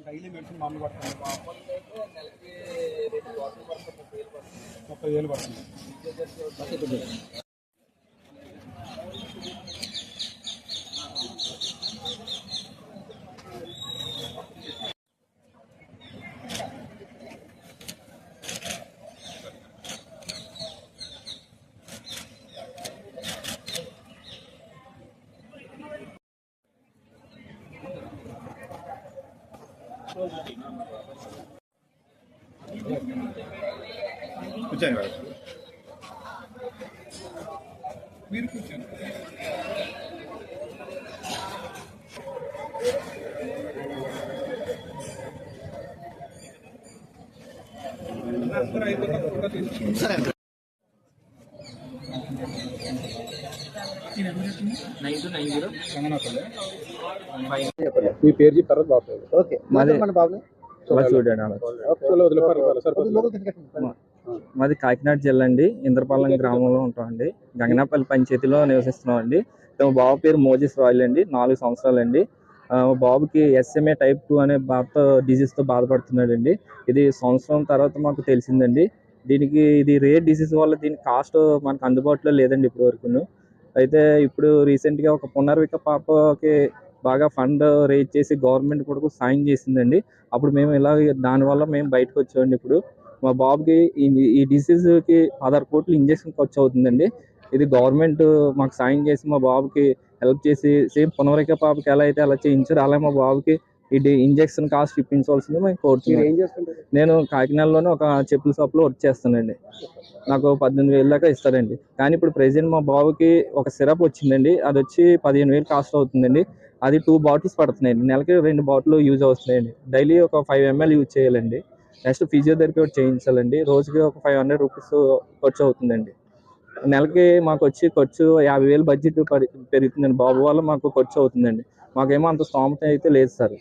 Daily medicine మామూలు పడుతుంది. మామూలుగా అయితే నెలకి 2 బాటిల్ పడుతుంది, 30,000 పడుతుంది. 30,000 పడుతుంది. కూర్చోండి మేడం, మీరు కూర్చోండి. సరే 9290 మీ పేరు చెప్పారు బాబు. ఓకే మన బాబు మాది కాకినాడ జిల్లా అండి. ఇంద్రపాలెం గ్రామంలో ఉంటామండి. గంగనాపల్లి పంచాయతీలో నివసిస్తున్నాం అండి. మా బాబు పేరు మోజెస్ రాయల్ అండి. 4 సంవత్సరాలండి. బాబుకి SMA type 2 అనే డిజీజ్తో బాధపడుతున్నాడు అండి. ఇది సంవత్సరం తర్వాత మాకు తెలిసిందండి. దీనికి ఇది రేర్ డిసీజ్ వల్ల దీని కాస్ట్ మనకు అందుబాటులో లేదండి ఇప్పటి వరకు. అయితే ఇప్పుడు రీసెంట్గా ఒక పునర్విక పాపకి బాగా ఫండ్ రేజ్ చేసి గవర్నమెంట్ కూడా సాయం చేసిందండి. అప్పుడు మేము ఇలా దానివల్ల మేము బయటకు వచ్చామండి. ఇప్పుడు మా బాబుకి ఈ డిసీజ్కి 16 కోట్లు ఇంజక్షన్ ఖర్చు అవుతుందండి. ఇది గవర్నమెంట్ మాకు సాయం చేసి మా బాబుకి హెల్ప్ చేసి సేమ్ పునర్విక పాపకి ఎలా అయితే అలా చేయించారు అలా మా బాబుకి ఇది ఇంజక్షన్ కాస్ట్ ఇప్పించవలసింది మేము కోరుతున్నాం. నేను కాకినాడలోనే ఒక చెప్పుల షాప్లో వర్క్ చేస్తానండి. నాకు 18,000 దాకా ఇస్తారండి. కానీ ఇప్పుడు ప్రెజెంట్ మా బాబుకి ఒక సిరప్ వచ్చిందండి. అది వచ్చి 15,000 కాస్ట్ అవుతుందండి. అది 2 బాటిల్స్ పడుతున్నాయండి. నెలకి 2 బాటిల్ యూజ్ అవుతున్నాయండి. డైలీ ఒక 5 ml యూజ్ చేయాలండి. నెక్స్ట్ ఫిజియోథెరపీ ఒకటి చేయించాలండి. రోజుకి ఒక 500 రూపీస్ ఖర్చు అవుతుందండి. నెలకి మాకు వచ్చి ఖర్చు 50,000 బడ్జెట్ పెరుగుతుందండి. బాబు వల్ల మాకు ఖర్చు అవుతుందండి. మాకేమో అంత స్తోమత అయితే లేదు సార్.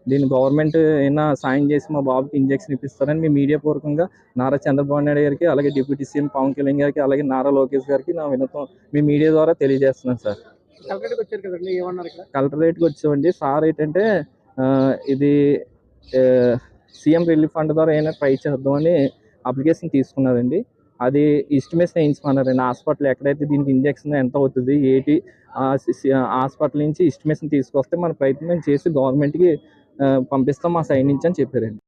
దీన్ని గవర్నమెంట్ ఏమైనా సాయం చేసి మా బాబుకి ఇంజక్షన్ ఇప్పిస్తారని మీ మీడియా పూర్వకంగా నారా చంద్రబాబు నాయుడు గారికి, అలాగే డిప్యూటీ సీఎం పవన్ కళ్యాణ్ గారికి, అలాగే నారా లోకేష్ గారికి నా వినతం మీ మీడియా ద్వారా తెలియజేస్తున్నాను సార్. కలెక్టరేట్కి వచ్చామండి. సార్ ఏంటంటే ఇది సీఎం రిలీఫ్ ఫండ్ ద్వారా ఏమైనా ట్రై చేద్దామని అప్లికేషన్ తీసుకున్నారండి. అది ఎస్టిమేషన్ వేయించుకున్నారండి. హాస్పిటల్ ఎక్కడైతే దీనికి ఇంజక్షన్ ఎంత అవుతుంది ఏంటి హాస్పిటల్ నుంచి ఎస్టిమేషన్ తీసుకొస్తే మన ప్రయత్నం చేసి గవర్నమెంట్కి పంపిస్తాం మా సైడ్ నుంచి అని చెప్పారండి.